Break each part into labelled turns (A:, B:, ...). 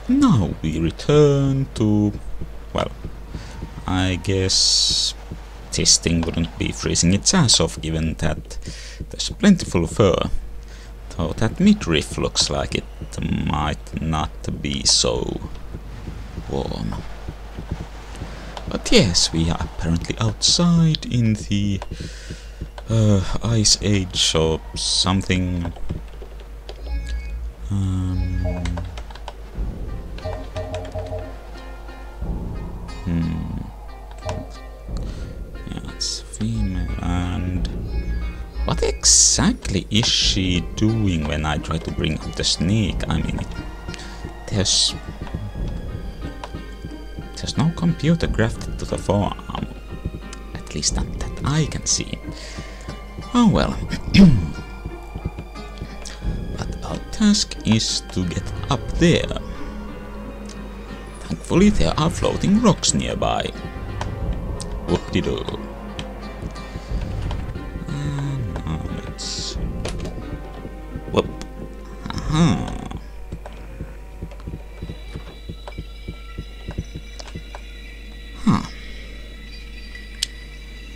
A: Now we return to, well, I guess this thing wouldn't be freezing its ass off given that there's plentiful fur. Though that midriff looks like it might not be so warm. But yes, we are apparently outside in the Ice Age or something. Yeah, it's female. And what exactly is she doing when I try to bring up the snake? I mean, there's no computer grafted to the forearm. At least not that I can see. Oh well. But our task is to get up there. Thankfully there are floating rocks nearby. Whoop-de-doo. And now let's... Whoop. Aha.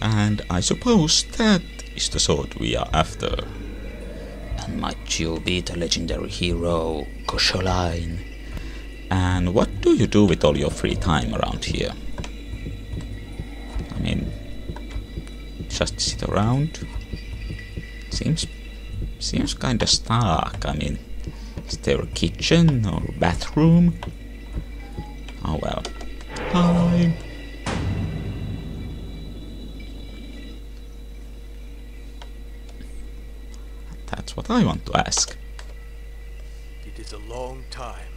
A: And I suppose that is the sword we are after. And might you be the legendary hero, Kosholine? And what do you do with all your free time around here? I mean, just sit around? Seems kinda stark. I mean, is there a kitchen or bathroom? Oh well. Hi. That's what I want to ask.
B: It is a long time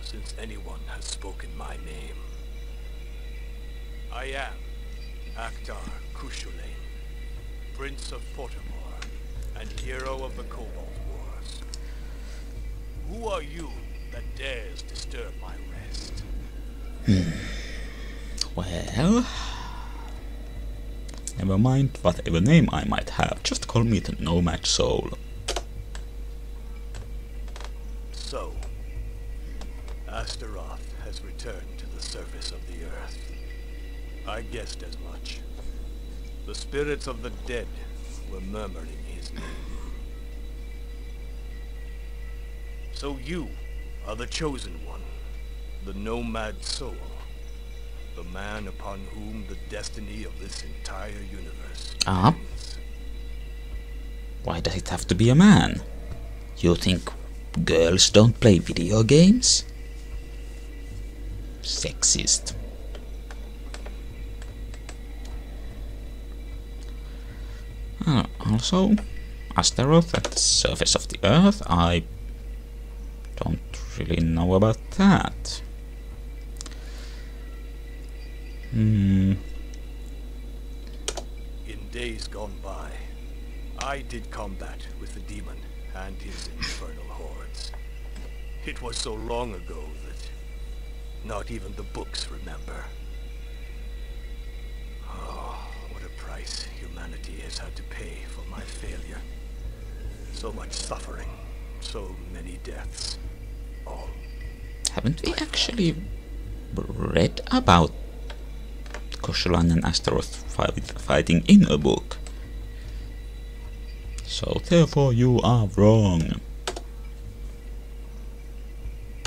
B: since anyone has spoken my name. I am Akhtar Kushulain, Prince of Portamore and hero of the Cobalt Wars. Who are you that dares disturb my rest?
A: Well, never mind whatever name I might have, just call me the Nomad Soul.
B: So, Astaroth has returned to the surface of the earth. I guessed as much. The spirits of the dead were murmuring his name. So you are the chosen one, the Nomad Soul, the man upon whom the destiny of this entire universe depends.
A: Why does it have to be a man? You think girls don't play video games? Sexist. Also, Astaroth at the surface of the Earth, I don't really know about that.
B: In days gone by, I did combat with the demon and his infernal hordes. It was so long ago that not even the books remember. Oh, what a price humanity has had to pay for my failure. So much suffering, so many deaths, all.
A: Haven't we actually read about Kosholine and Astaroth fighting in a book? So therefore you are wrong.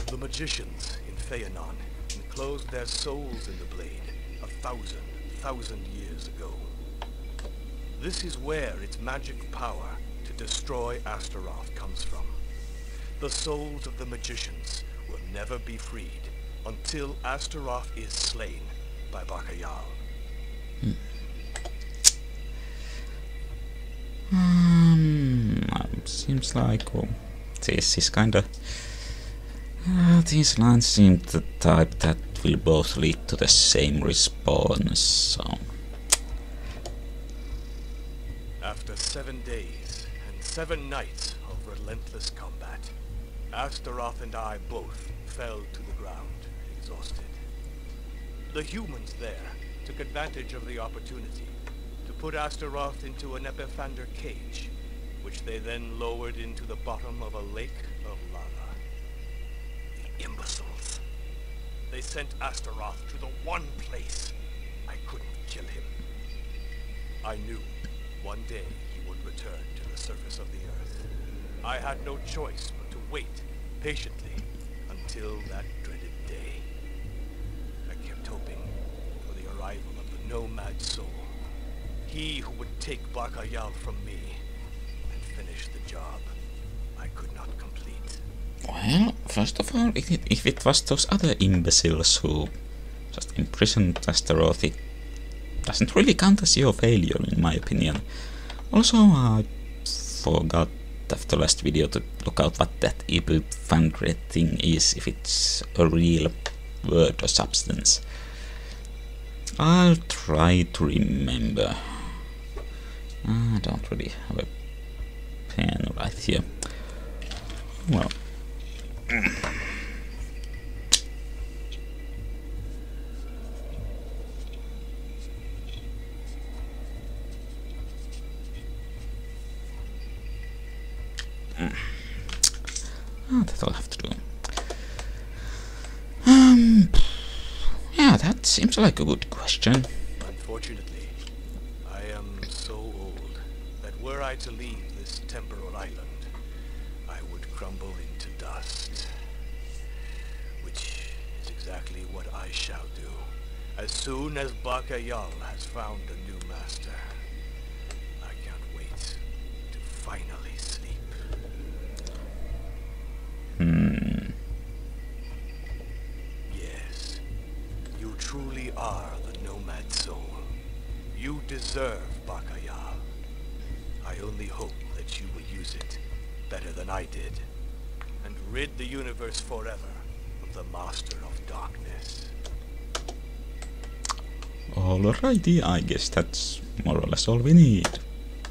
B: The magicians in Feanon enclosed their souls in the blade 1,000 years ago. This is where its magic power to destroy Astaroth comes from. The souls of the magicians will never be freed until Astaroth is slain by Bakayal.
A: Seems like, well, this is kinda... these lines seem the type that will both lead to the same response, so...
B: After 7 days and 7 nights of relentless combat, Astaroth and I both fell to the ground, exhausted. The humans there took advantage of the opportunity to put Astaroth into an Epiphander cage, which they then lowered into the bottom of a lake of lava. The imbeciles. They sent Astaroth to the one place I couldn't kill him. I knew one day he would return to the surface of the Earth. I had no choice but to wait patiently until that dreaded day. I kept hoping for the arrival of the Nomad Soul. He who would take Bakayal from me and finish the job I could not complete.
A: Well, first of all, if it was those other imbeciles who just imprisoned Astaroth, it doesn't really count as your failure, in my opinion. Also, I forgot after last video to look out what that Ibu-Fangre thing is, if it's a real word or substance. I'll try to remember. I don't really have a pen right here. Well. That'll have to do. Yeah, that seems like a good question.
B: Unfortunately, I am so old that were I to leave this temporal island, I would crumble into dust. Which is exactly what I shall do, as soon as Bakayal has found a new master. I can't wait to finally sleep. Yes, you truly are the Nomad Soul. You deserve Bakayal. I only hope that you will use it better than I did, and rid the universe forever of the Master of Darkness.
A: Alrighty, I guess that's more or less all we need.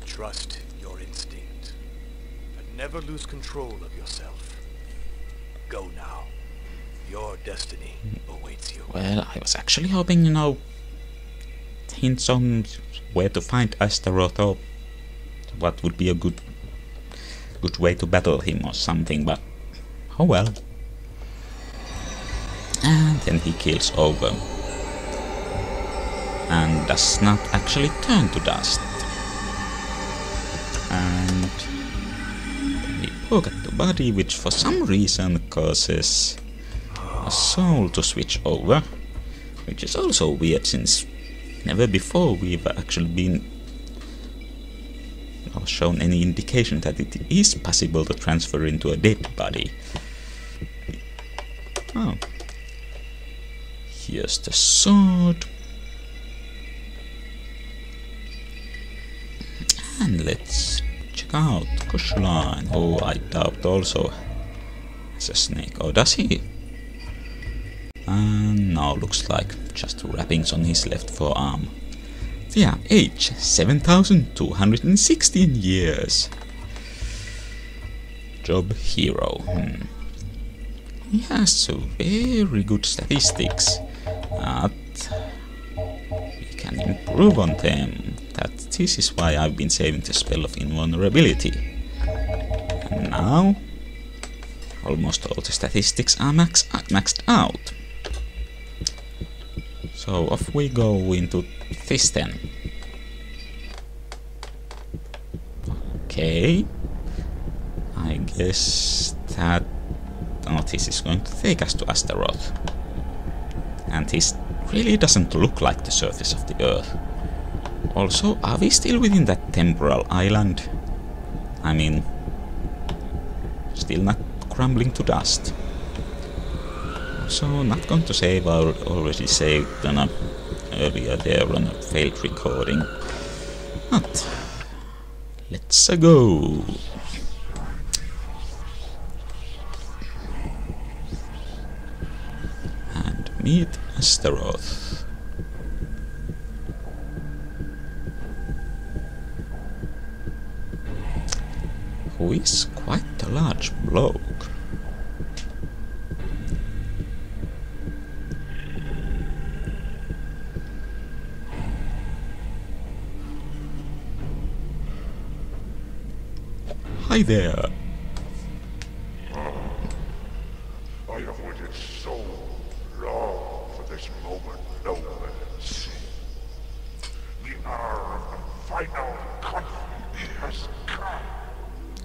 B: Trust your instinct, and never lose control of yourself. Go now. Your destiny awaits you.
A: Well, I was actually hoping, hints on where to find Astaroth or what would be a good way to battle him or something, but oh well. And then he keels over and does not actually turn to dust. And we poke at the body, which for some reason causes a soul to switch over, which is also weird since never before we've actually been shown any indication that it is possible to transfer into a dead body. Oh. Here's the sword. And let's check out Koshline. Oh, I doubt also has a snake. Oh, does he? And now looks like just wrappings on his left forearm. Yeah, age 7,216 years. Job hero. He has very good statistics, but we can improve on them. This is why I've been saving the spell of invulnerability. And now, almost all the statistics are maxed out. So off we go into this then. Okay. I guess that this is going to take us to Astaroth. And this really doesn't look like the surface of the Earth. Also, are we still within that temporal island? I mean, still not crumbling to dust. So, not going to save, I already saved earlier there on a failed recording. But, let's go. And meet Astaroth. Who is quite a large bloke. Hi there.
C: I have waited so long. this moment, Nomads. The hour of the final conflict has come.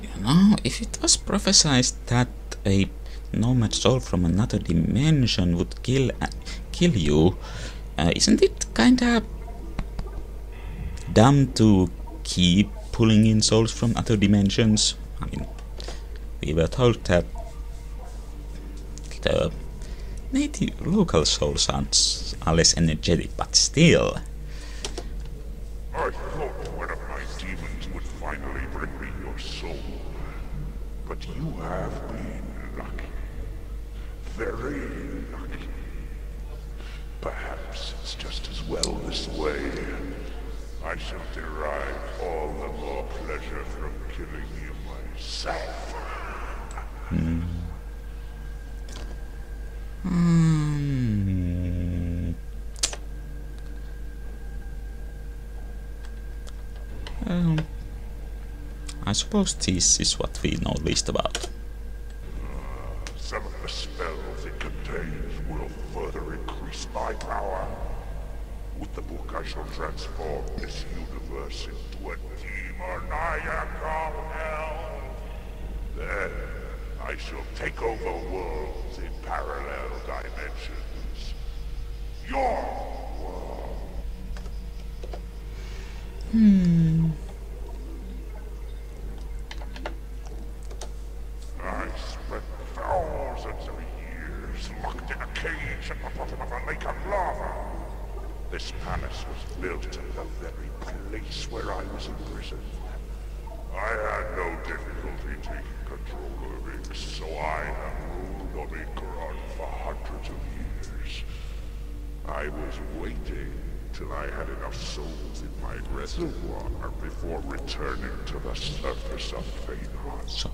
A: You know, if it was prophesied that a Nomad Soul from another dimension would kill you, isn't it kinda dumb to keep pulling in souls from other dimensions? I mean, we were told that the native local souls are less energetic, but still.
C: I thought one of my demons would finally bring me your soul. But you have been lucky. Very lucky. Perhaps it's just as well this way. I shall derive all the more pleasure from killing you myself.
A: I suppose this is what we know least about.
C: Some of the spells it contains will further increase my power. With the book I shall transform this universe into a demoniacal hell. Then I shall take over worlds in parallel dimensions. Your world. I spent thousands of years locked in a cage at the bottom of a lake of lava. This palace was built in the very place where I was imprisoned. I had no difficulty taking control of it, so I have ruled Omikron for hundreds of years. I was waiting till I had enough souls in my reservoir before returning to the surface of Feynman.
A: So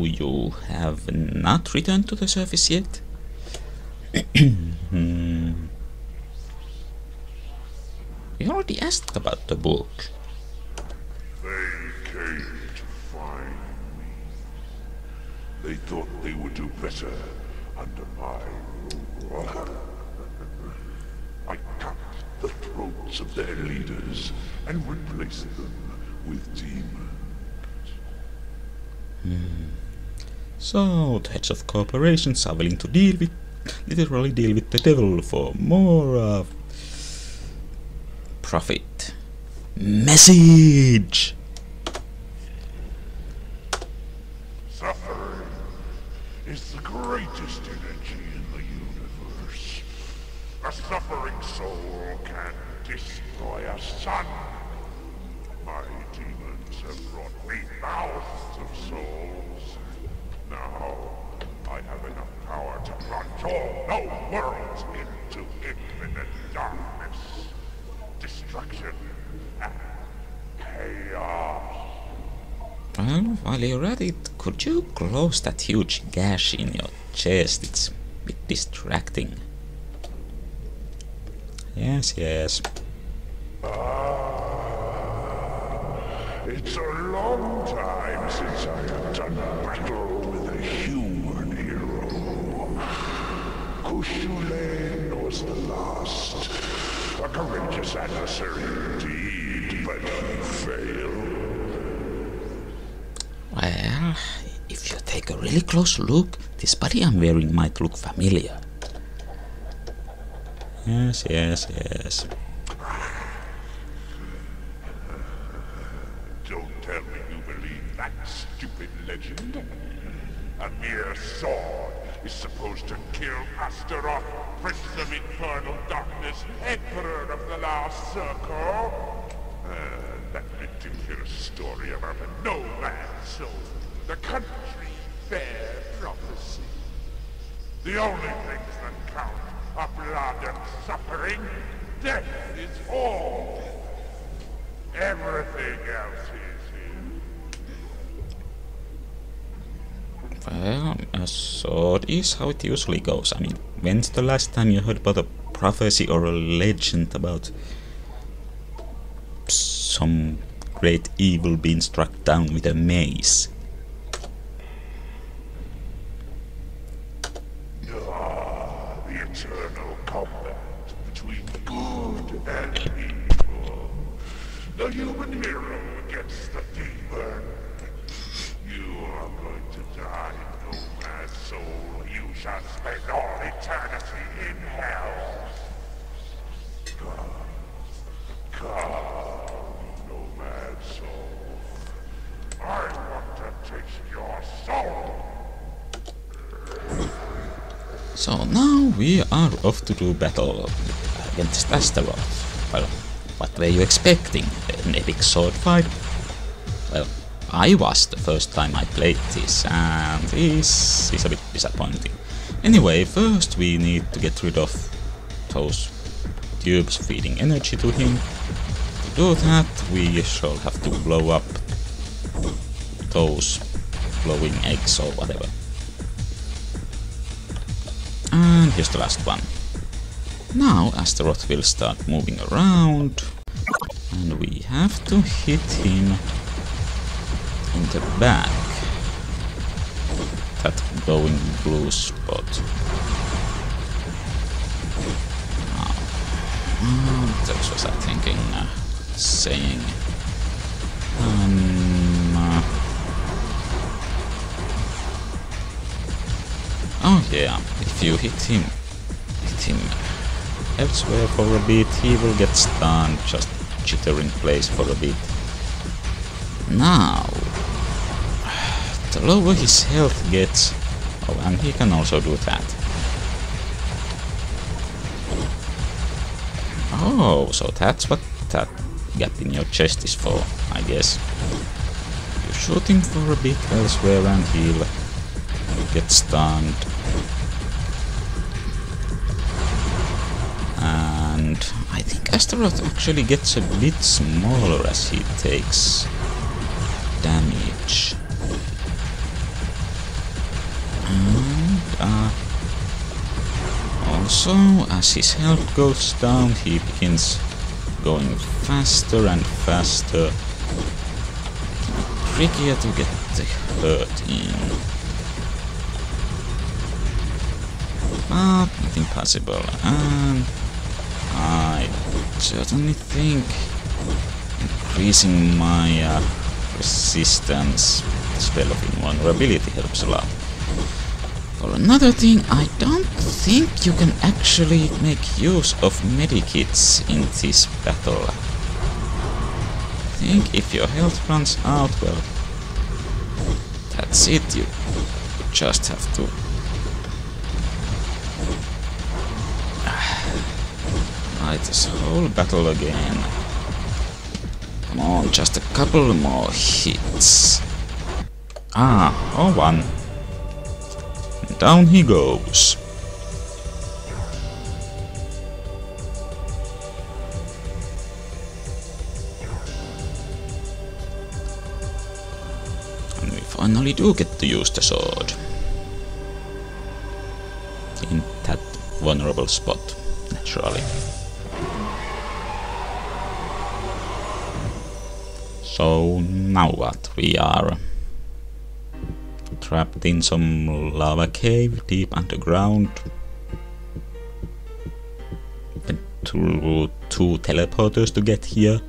A: you have not returned to the surface yet? We already asked about the book.
C: They came to find me. They thought they would do better under my rule. I cut the throats of their leaders and replaced them with demons.
A: So the heads of corporations are willing to literally deal with the devil for more profit. Message!
C: Suffering is the greatest energy in the universe. A suffering soul can destroy a sun. My demons have brought me thousands of souls. Now, I have enough power to plunge all known worlds into infinite darkness, destruction, and chaos.
A: Well, while you're at it, could you close that huge gash in your chest? It's a bit distracting. Yes, yes.
C: It's a long time since I have done battle with a human hero. Kushulain was the last. A courageous adversary indeed, but he failed.
A: Well, if you take a really close look, this body I'm wearing might look familiar. Yes, yes, yes.
C: Don't tell me you believe that stupid legend. A mere sword is supposed to kill Astaroth, Prince of Infernal Darkness, Emperor of the Last Circle. That ridiculous story about a nomad soul. The country fair prophecy. The only things that count are blood and suffering. Death is all. Everything else is here.
A: Well, so it is how it usually goes. I mean, when's the last time you heard about a prophecy or a legend about some great evil being struck down with a mace?
C: The eternal combat. and evil. The human hero against the demon. You are going to die, Nomad Soul. You shall spend all eternity in hell. Come, Nomad Soul. I want to taste your soul.
A: So now we are off to do battle against Astaroth. Well, what were you expecting? An epic sword fight? Well, I was the first time I played this, and this is a bit disappointing. Anyway, first we need to get rid of those tubes feeding energy to him. To do that, we shall have to blow up those glowing eggs or whatever. And here's the last one. Now Astaroth will start moving around, and we have to hit him in the back. That glowing blue spot. That was I thinking, saying. Oh yeah, if you hit him elsewhere for a bit, he will get stunned, just jitter in place for a bit. Now, the lower his health gets, oh, and he can also do that. Oh, so that's what that gap in your chest is for, I guess. You shoot him for a bit elsewhere and he'll get stunned. And I think Astaroth actually gets a bit smaller as he takes damage. And also, as his health goes down, he begins going faster and faster. Trickier to get the hurt in. But not impossible. And I certainly think increasing my resistance, spell of invulnerability, helps a lot. For another thing, I don't think you can actually make use of medikits in this battle. I think if your health runs out, well, that's it. You just have to fight this whole battle again. Come on, just a couple more hits. Or one. And down he goes. And we finally do get to use the sword. In that vulnerable spot, naturally. So now what? We are trapped in some lava cave deep underground. Went through 2 teleporters to get here.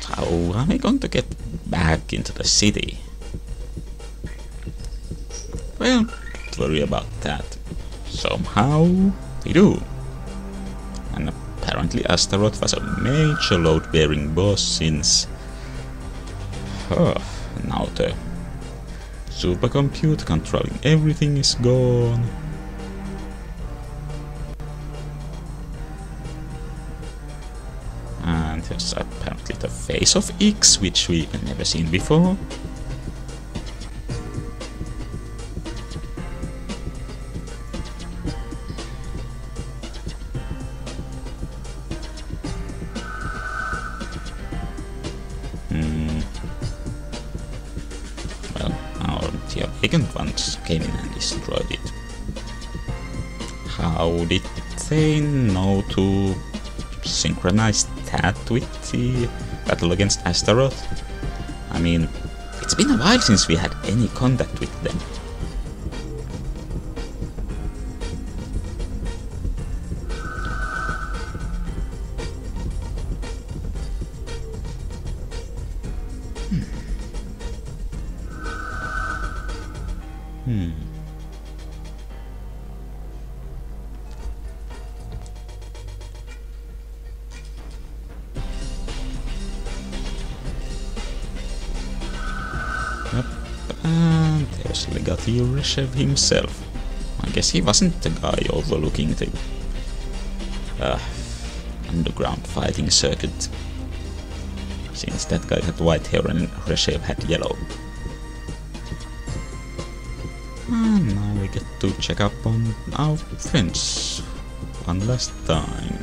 A: How are we going to get back into the city? Well, don't worry about that. Somehow we do. And apparently Astaroth was a major load-bearing boss since... now the supercomputer controlling everything is gone. And there's apparently the face of X, which we've never seen before. Well, our vacant ones came in and destroyed it. How did they know to synchronize that with the battle against Astaroth? I mean, it's been a while since we had any contact with them. Yep. And there's Legati Reshev himself. I guess he wasn't the guy overlooking the underground fighting circuit, since that guy had white hair and Reshev had yellow. And now we get to check up on our friends one last time.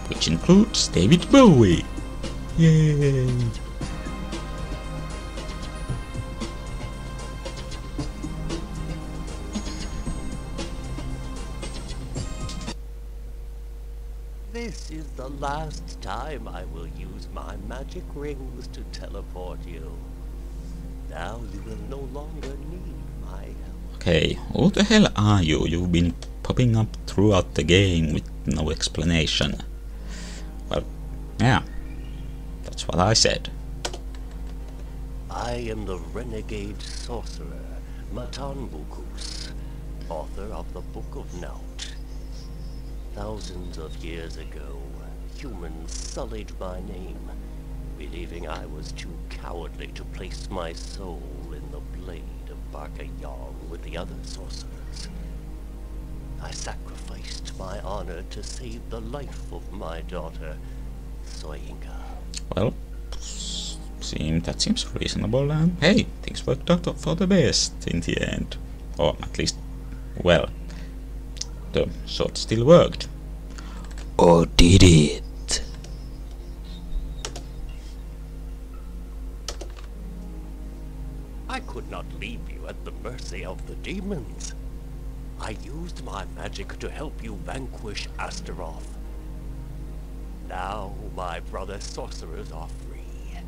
A: Which includes David Bowie. Yay!
D: This is the last time I will use my magic rings to teleport you. Now you will no longer need my help.
A: Okay, who the hell are you? You've been popping up throughout the game with no explanation. Well, yeah, that's what I said.
D: I am the renegade sorcerer, Matanbukus, author of the Book of Naut. Thousands of years ago, humans sullied my name, believing I was too cowardly to place my soul in the blade of Barkayong with the other sorcerers. I sacrificed my honor to save the life of my daughter, Soyinka.
A: Well, that seems reasonable, and hey, things worked out for the best in the end. Or at least, well, the sword still worked. Or did it?
D: I could not leave you at the mercy of the demons. I used my magic to help you vanquish Astaroth. Now my brother sorcerers are free.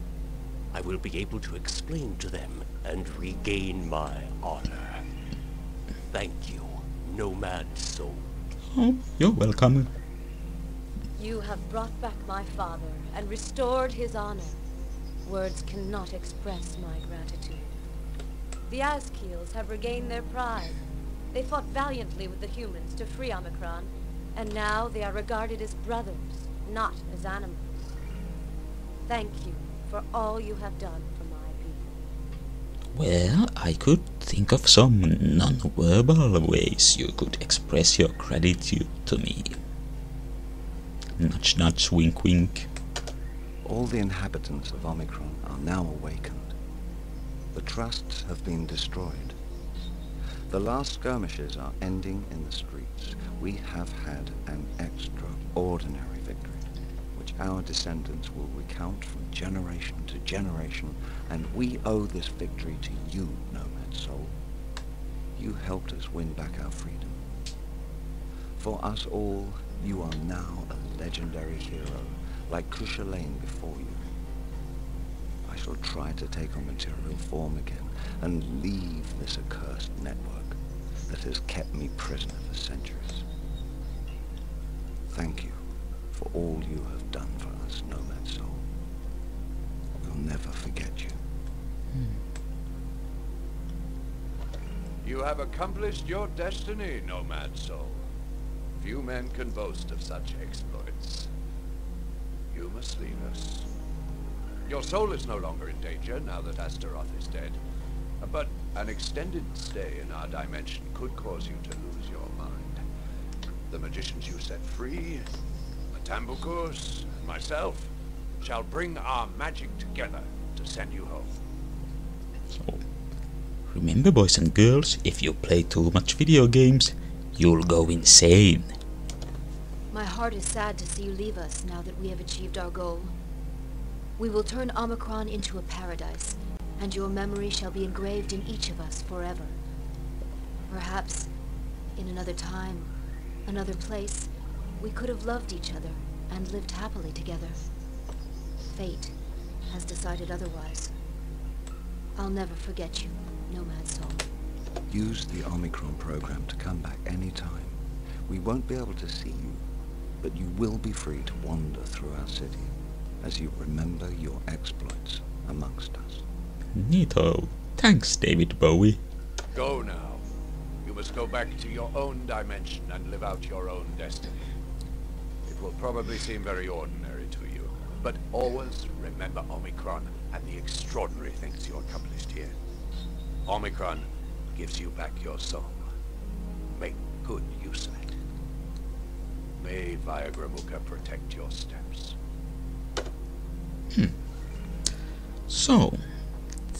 D: I will be able to explain to them and regain my honor. Thank you, Nomad Soul.
A: Oh, you're welcome.
E: You have brought back my father and restored his honor. Words cannot express my gratitude. The Azkeels have regained their pride. They fought valiantly with the humans to free Omikron, and now they are regarded as brothers, not as animals. Thank you for all you have done for my people.
A: Well, I could think of some non-verbal ways you could express your gratitude to me. Nudge nudge, wink wink.
F: All the inhabitants of Omikron are now awakened. The trusts have been destroyed. The last skirmishes are ending in the streets. We have had an extraordinary victory, which our descendants will recount from generation to generation, and we owe this victory to you, Nomad Soul. You helped us win back our freedom. For us all, you are now a legendary hero, like Kushalain before you. I shall try to take on material form again and leave this accursed network that has kept me prisoner for centuries. Thank you for all you have done for us, Nomad Soul. We'll never forget you.
G: You have accomplished your destiny, Nomad Soul. Few men can boast of such exploits. You must leave us. Your soul is no longer in danger now that Astaroth is dead. But an extended stay in our dimension could cause you to lose your mind. The magicians you set free, Matambukus, and myself, shall bring our magic together to send you home.
A: So, remember, boys and girls, if you play too much video games, you'll go insane.
E: My heart is sad to see you leave us now that we have achieved our goal. We will turn Omikron into a paradise, and your memory shall be engraved in each of us forever. Perhaps, in another time, another place, we could have loved each other and lived happily together. Fate has decided otherwise. I'll never forget you, Nomad Soul.
F: Use the Omikron program to come back any time. We won't be able to see you, but you will be free to wander through our city. as you remember your exploits amongst us.
A: Neato. Thanks, David Bowie.
G: Go now. You must go back to your own dimension and live out your own destiny. It will probably seem very ordinary to you, but always remember Omikron and the extraordinary things you accomplished here. Omikron gives you back your soul. Make good use of it. May Viagramuka protect your steps.
A: So,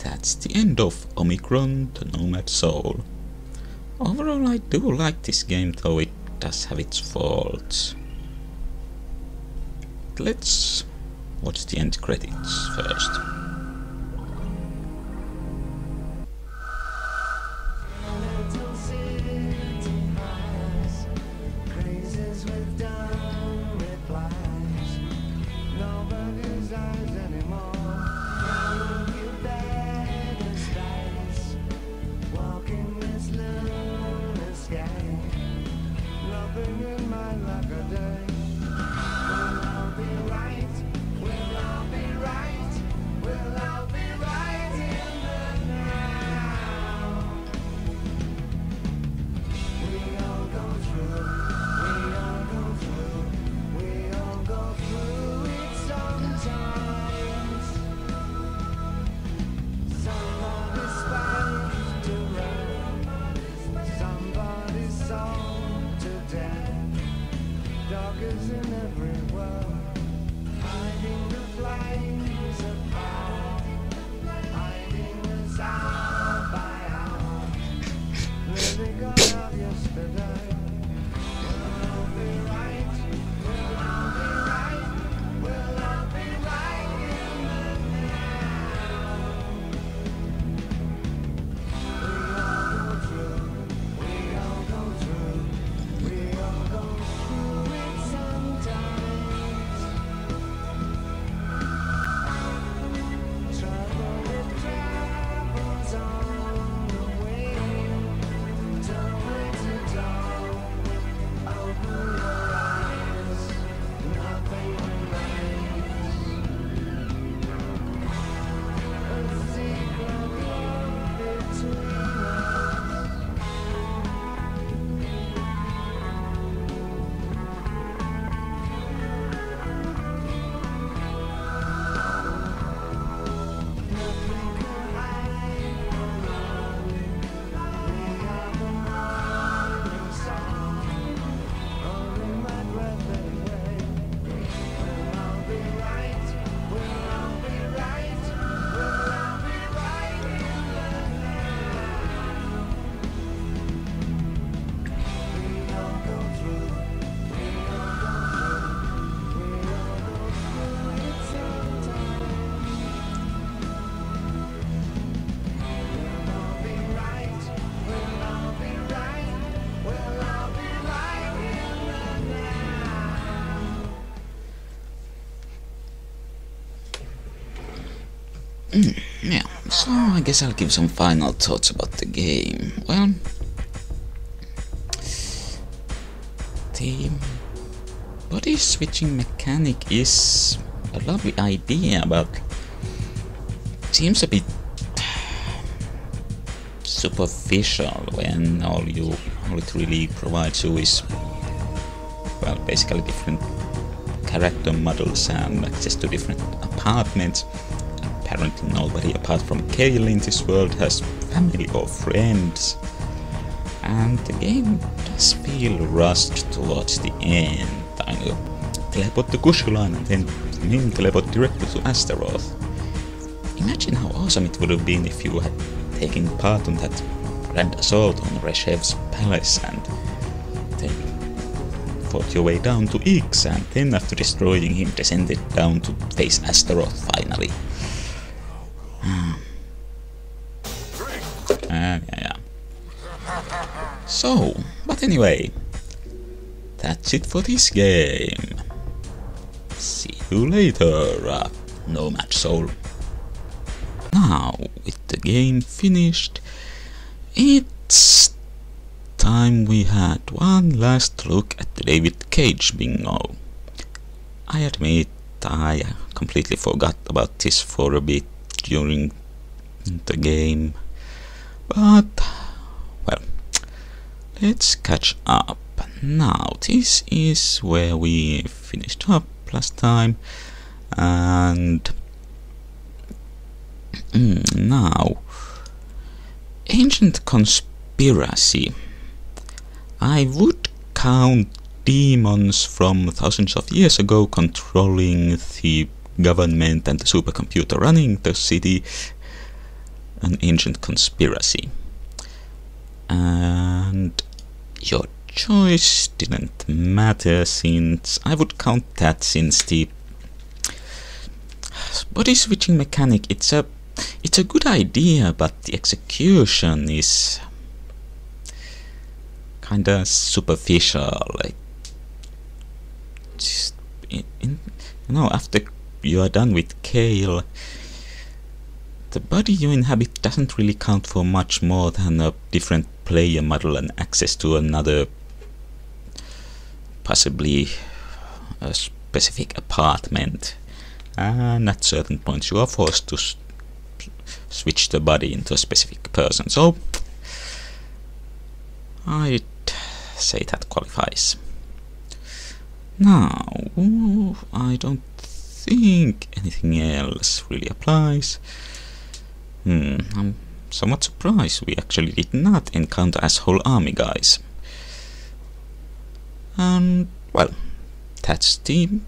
A: that's the end of Omikron, the Nomad Soul. Overall, I do like this game, though it does have its faults. Let's watch the end credits first. Yeah, so I guess I'll give some final thoughts about the game. Well, the body switching mechanic is a lovely idea, but seems a bit superficial when all it really provides you is, well, basically different character models and access to different apartments. Apparently nobody apart from Kale in this world has family or friends, and the game does feel rushed towards the end. You teleport to Kushulan and then teleport directly to Astaroth. Imagine how awesome it would have been if you had taken part in that grand assault on Reshev's palace and then fought your way down to Ix, and then after destroying him descended down to face Astaroth finally. Yeah. So, but anyway, that's it for this game. See you later, Nomad Soul. Now, with the game finished, it's time we had one last look at the David Cage bingo. I admit I completely forgot about this for a bit during the game. But, well, let's catch up. Now, this is where we finished up last time, and now, ancient conspiracy. I would count demons from thousands of years ago controlling the government and the supercomputer running the city an ancient conspiracy. And your choice didn't matter, since I would count that, since the body switching mechanic, it's a good idea, but the execution is kinda superficial. Like, just after you are done with Kale, the body you inhabit doesn't really count for much more than a different player model and access to another, possibly a specific apartment. And at certain points you are forced to switch the body into a specific person. So I'd say that qualifies. Now, I don't think anything else really applies. I'm somewhat surprised we actually did not encounter asshole army guys. And, well, that's the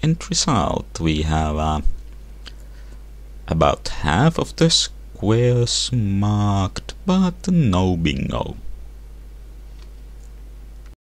A: end result. We have about half of the squares marked, but no bingo.